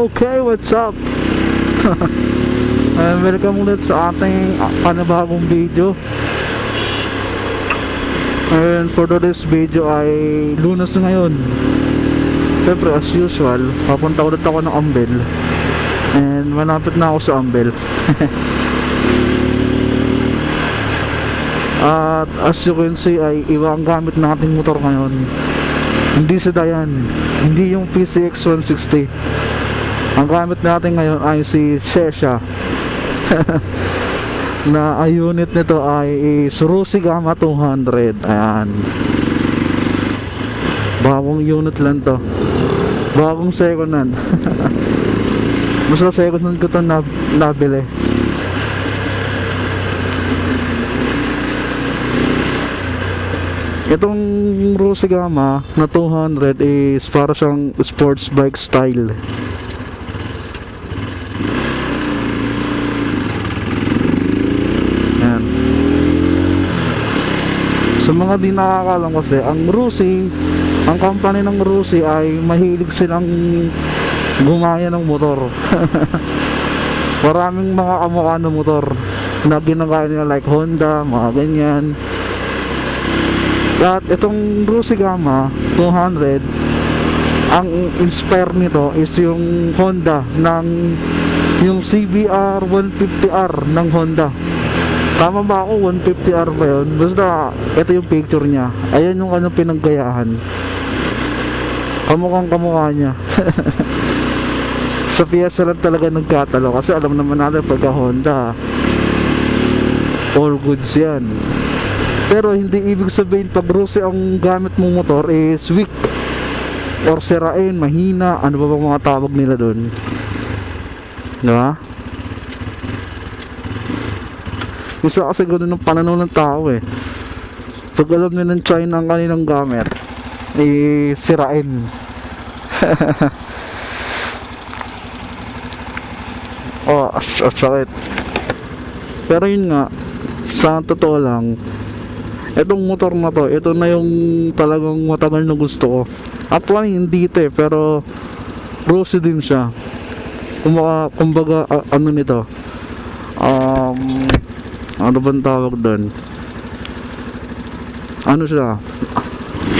Okay, what's up? And welcome ulit sa ating panibagong video. And for today's video ay Lunes na ngayon. Siyempre as usual, papunta ulit ako ng Ambel. And malapit na ako sa Ambel. At as you can see ay iba ang gamit nating motor ngayon. Hindi sedan, hindi yung PCX 160. Ang gamit natin ngayon ay si Shesha. Na ang unit nito ay Surusi Gamma 200. Ayan, bagong unit lang to, bagong second hand. Basta second hand ko to nabili. Itong Surusi Gamma na 200 is para siyang sports bike style. Sa mga di nakakalam kasi, ang Rusi, ang company ng Rusi ay mahilig silang gumaya ng motor. Maraming mga kamukha ng motor na ginagaya nila like Honda, mga ganyan. At itong Rusi Gamma 200, ang inspire nito is yung Honda ng yung CBR 150R ng Honda. Tama ba ako? 150R ba yun? Basta ito yung picture niya. Ayan yung ano pinaggayahan. Kamukhang kamukha niya. Sa piyesa lang talaga nagkatalo. Kasi alam naman natin pagka Honda, all goods yan. Pero hindi ibig sabihin pag Rusi ang gamit mong motor is weak or sirain, mahina. Ano ba bang mga tawag nila doon? Diba? Isa kasi gano'n ng pananaw ng tao eh. Pag alam nyo ng China ang kanilang gamit, sirain. Oh, sakit. Pero yun nga, sa totoo lang, itong motor na to, ito na yung talagang matagal na gusto ko. Actually hindi ito eh, pero Rusi din siya. Kumbaga ano nito, ano bang tawag doon? Ano siya?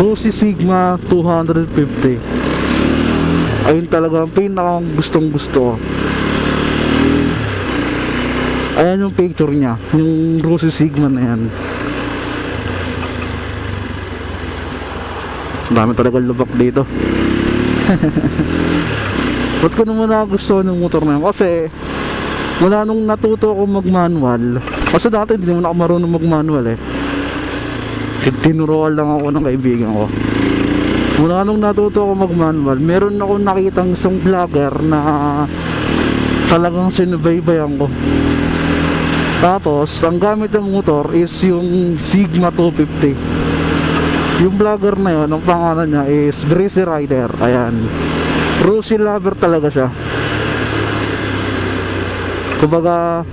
Rusi Sigma 250. Ayun talaga ang pinakang gustong gusto. Ayan yung picture niya, yung Rusi Sigma na yan. Dami talaga lubak dito. Ba't ko naman nagustuhan ng motor na yan? Kasi mula nung natuto ako mag-manual, kasi dati hindi naman ako marunong mag-manual eh. Tinuruan lang ako ng kaibigan ko. Mula nung natuto ako mag-manual, meron ako nakitang isang vlogger na talagang sinubaybayan ko. Tapos, ang gamit ng motor is yung Sigma 250. Yung vlogger na yun, ang pangalan niya is Breezy Rider. Ayan, Rusi lover talaga siya. Kumbaga,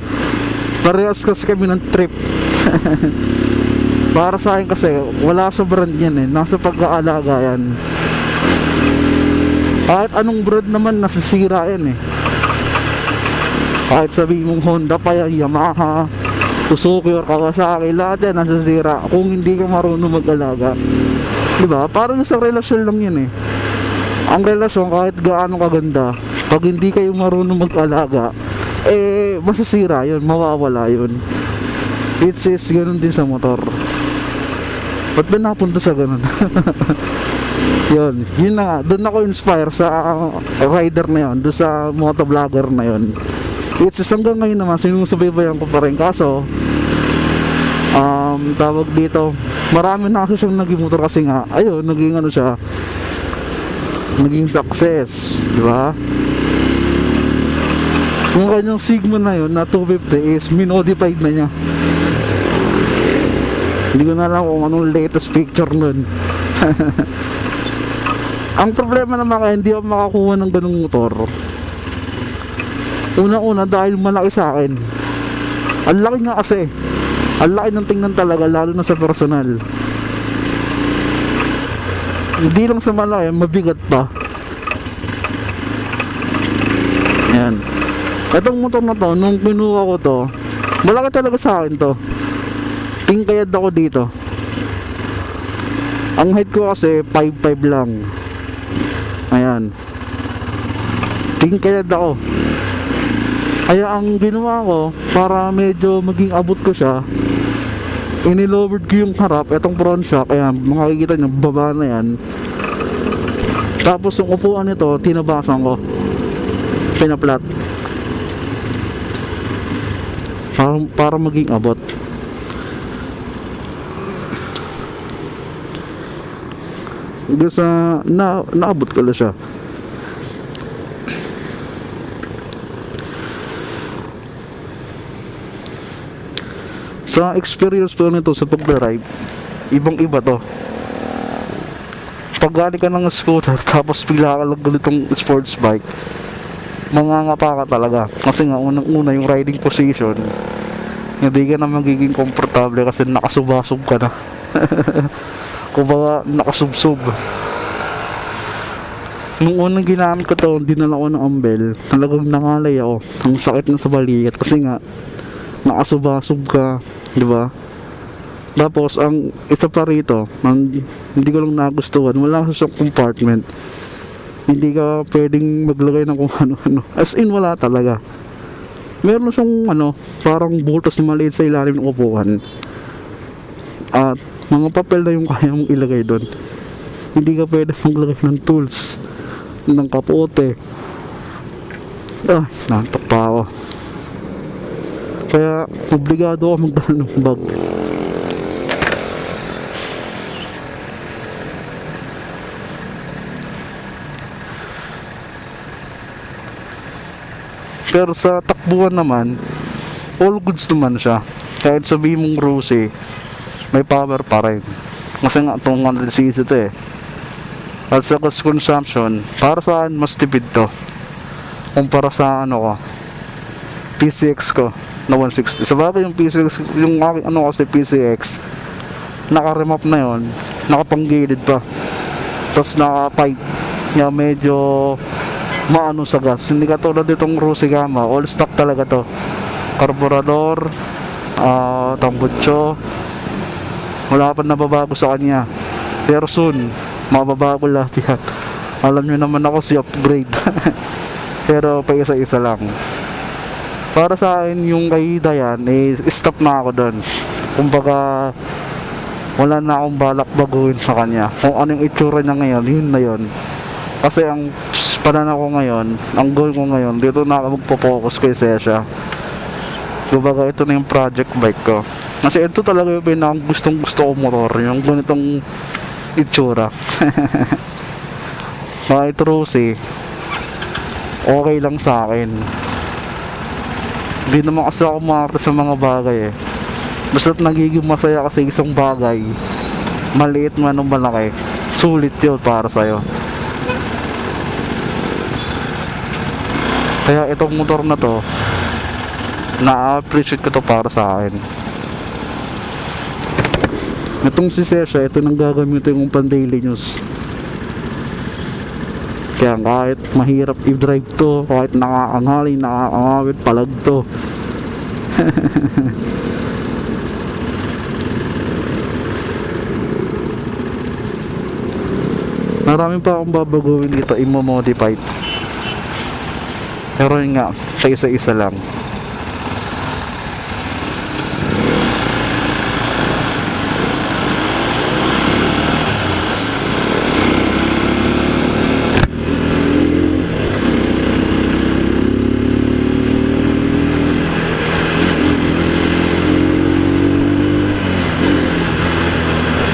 parehas kasi kami ng trip. Para sa akin kasi, wala sa brand yan eh. Nasa pag-aalaga yan. Kahit anong brand naman, nasisira yan eh. Kahit sabihin mong Honda pa yan, Yamaha, Suzuki or Kawasaki, lahat yan nasisira kung hindi ka marunong mag-alaga. Diba? Parang sa relasyon lang yan eh. Ang relasyon kahit gaano kaganda, pag hindi kayo marunong mag-alaga, masasira yun, mawawala yun. It's ganun din sa motor. Ba't ba napunta sa ganun? Yun na nga, doon ako inspire sa rider na yun, doon sa motovlogger na yun. It's hanggang ngayon naman, sinusubaybayan ko pa rin. Kaso, tawag dito, marami na kasi siyang naging motor kasi nga, ayun, naging ano siya, naging success, di ba? Yung kanyang Sigma na yun na 250 is minodified na niya. Hindi ko na alam kung anong latest picture nun. Ang problema naman kaya hindi ako makakuha ng ganung motor. Una-una dahil malaki sa akin. Ang laki nga kasi. Ang laki ng tingnan talaga, lalo na sa personal. Hindi lang sa malaki, mabigat pa. Ayan. Itong motor na to, nung kinuha ko to, malaki talaga sa akin to. Tingkayad ako dito. Ang height ko kasi 5'5 lang. Ayan. Tingkayad ako. Kaya ang ginawa ko, para medyo maging abot ko siya, inilowered ko yung harap, itong front shock. Ayan, makikita nyo, baba na yan. Tapos yung upuan nito, tinabasan ko. Pinaplat. Para maging abot. Sa naabot ko lang siya. Sa experience ko nito sa pag-drive, ibang iba to. Pag galing ka ng scooter tapos bigla ka lang ganitong sports bike, mangangapa ka talaga. Kasi nga unang-una yung riding position, hindi ka na magiging komportable kasi nakasubasub ka na. Kumbaga nakasubsob. Nung unang ginamit ko to, dinala ko ng ambel, talagang nangalay ako. Ang sakit na sa balikat kasi nga nakasubasub ka, di ba? Tapos ang isa pa rito, hindi ko lang nagustuhan, wala sa siyang compartment. Hindi ka pwedeng maglagay ng kung ano-ano. As in, wala talaga. Meron siyang parang butas na maliit sa ilalim ng upuan. At mga papel na yung kaya mong ilagay doon. Hindi ka pwede maglagay ng tools, ng kapote. Nantok pa ako. Kaya obligado ako magdala ng bag. Pero sa takbuhan naman, all goods naman siya. Kahit sabihin mong Rosy, may power pa rin. Kasi nga itong 100cc ito eh. At sa gas consumption, para saan mas tipid to kumpara sa ko, PCX ko na 160. Sabagay yung PCX, yung aking kasi PCX, naka-remap na yon, nakapang-gilid pa, tapos naka-pipe niya, medyo maano sa gas. Hindi katulad itong Rosy Gamma, all stock talaga to. Carburador, tambutso, wala pa nababago sa kanya. Pero soon, mababago lahat yan. Alam nyo naman ako si upgrade. Pero pa isa-isa lang. Para sa akin, yung kay Dayan, stop na ako doon. Kumbaga, wala na akong balak baguhin sa kanya. Kung ano yung itsura niya ngayon, yun na yun. Kasi ang pananaw ko ngayon, ang goal ko ngayon, dito na ako magpo-focus kay Sesha. Kumbaga, ito na yung project bike ko. Kasi ito talaga yung pinakang gustong-gusto ko motor, yung ganitong itsura. Kahit Rosy, okay lang sa akin. Hindi naman kasi ako makakita sa mga bagay eh. Basta't nagiging masaya kasi isang bagay, maliit man o malaki, sulit yun para sa'yo. Kaya itong motor na to, na-appreciate ko to para sa akin. Itong si Sesha, ito nang gagamitin kong pan daily news. Kaya kahit mahirap i-drive to, kahit nakaangali, nakakangawit, palag to. Maraming pa akong babaguhin dito, i-modified. Pero yun nga, sa isa-isa lang.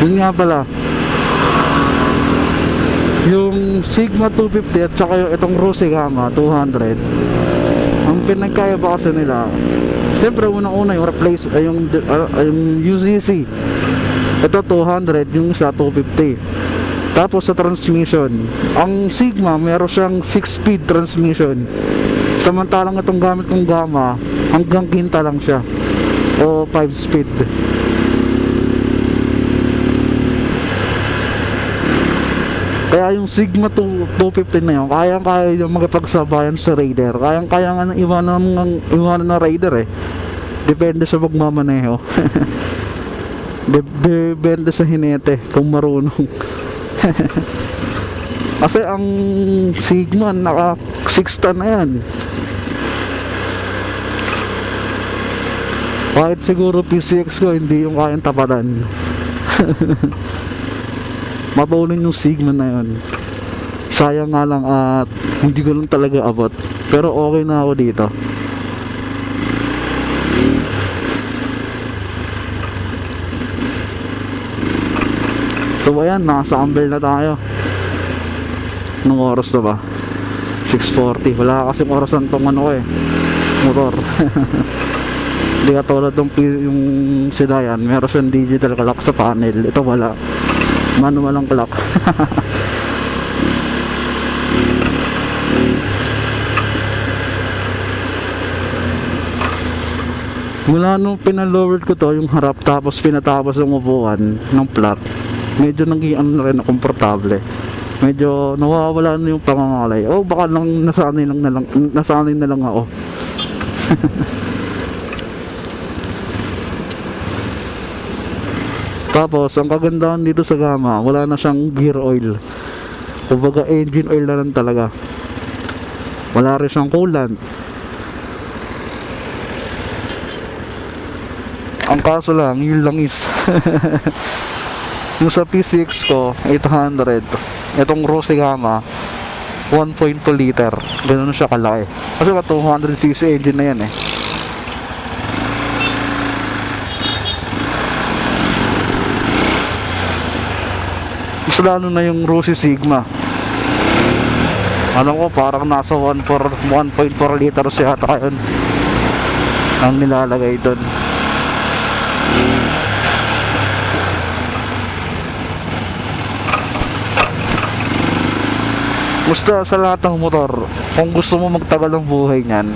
Yun nga pala, yung Sigma 250 at saka yung itong Rosy Gamma 200, ang pinagkaya ba kasi nila, siyempre unang-una yung replace, yung UCC, ito 200, yung isa 250. Tapos sa transmission, ang Sigma meron siyang 6-speed transmission, samantalang itong gamit kong Gamma hanggang quinta lang siya, o 5-speed. Kaya yung Sigma 250 na yun, kaya yung makipagsabayan sa Raider. Kaya nga nang iwanan ng Raider eh. Depende sa pagmamaneho. Depende sa hinete kung marunong. Kasi ang Sigma naka 6 ton na yan. Kahit siguro PCX ko hindi yung kayang tapatan. Matulin yung Sigma na yun. Sayang nga lang at hindi ko lang talaga abot. Pero okay na ako dito. So ayan, nasa Amber na tayo. Nung oras na ba? 6:40. Wala kasing orasan tong ano ko eh, motor. Hindi katulad yung sedan, meron siyang digital clock sa panel. Ito wala, manual ang clock. Mula nung pinalowered ko to, yung harap, tapos pinatapos yung upuan ng flat, medyo naging na rin, komportable. Medyo nawawala na yung pangangalay. Oh, baka lang nasanay na lang ako. Tapos ang kagandahan dito sa Gamma, wala na siyang gear oil. Kumbaga engine oil na lang talaga. Wala rin siyang coolant. Ang kaso lang, yun lang is yung sa P6 ko 800, itong Rose Gamma 1.2 liter, ganoon siya kalaki kasi 200cc engine na yan eh. Mas lalo na yung Rose Sigma, alam ko parang nasa 1.4 liters yata yun ang nilalagay doon. Basta sa lahat ng motor, kung gusto mo magtagal ng buhay niyan,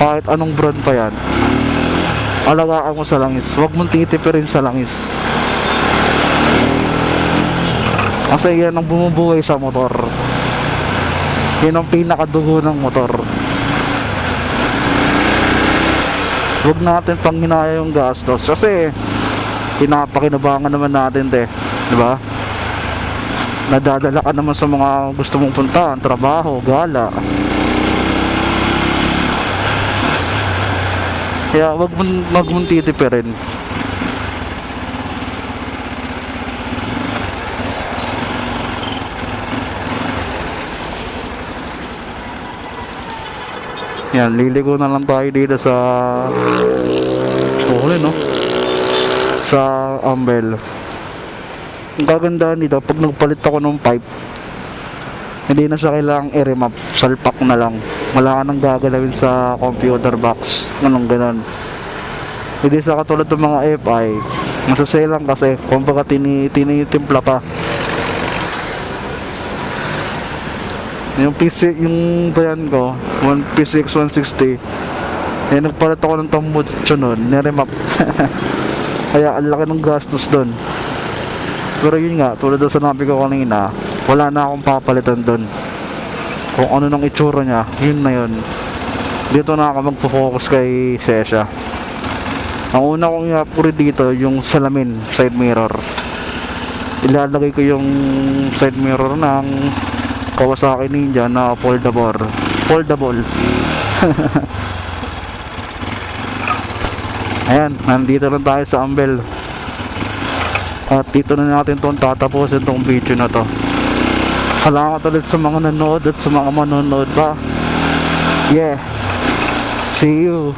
kahit anong brand pa yan, alagaan mo sa langis. Huwag mong titipirin sa langis. Kasi yan ang bumubuhay sa motor. Yan ang pinakadugo ng motor. Huwag natin panghinaya yung gastos kasi pinapakinabangan naman natin diba? Nadadala ka naman sa mga gusto mong puntahan, trabaho, gala. Kaya wag mong titipirin. Yan, liligo na lang tayo dito sa no? Sa Ambel. Ang kagandahan dito, pag nagpalit ako ng pipe, hindi na siya kailangang i-remap, salpak na lang. Wala ka nang gagalawin sa computer box, ganun. Hindi sa katulad ng mga FI, masaselang kasi kumbaga tinitimpla pa. Yung PC, yung bayan ko, P6 160, nagpalit ako ng tambutso nun, niremap. Kaya ang laki ng gastos doon. Pero yun nga, tulad sa sinabi ko kanina, wala na akong papalitan doon. Kung ano nang itsura niya, yun na yun. Dito na ako magpo-focus kay Sesha. Ang una kong i-upgrade dito, yung salamin, side mirror. Ilalagay ko yung side mirror ng Kawasaki Ninja na foldable. Ayan, nandito lang tayo sa Ambel. At dito na natin itong tatapusin itong video na to. Salamat ulit sa mga nanood at sa mga manonood pa. Yeah, see you.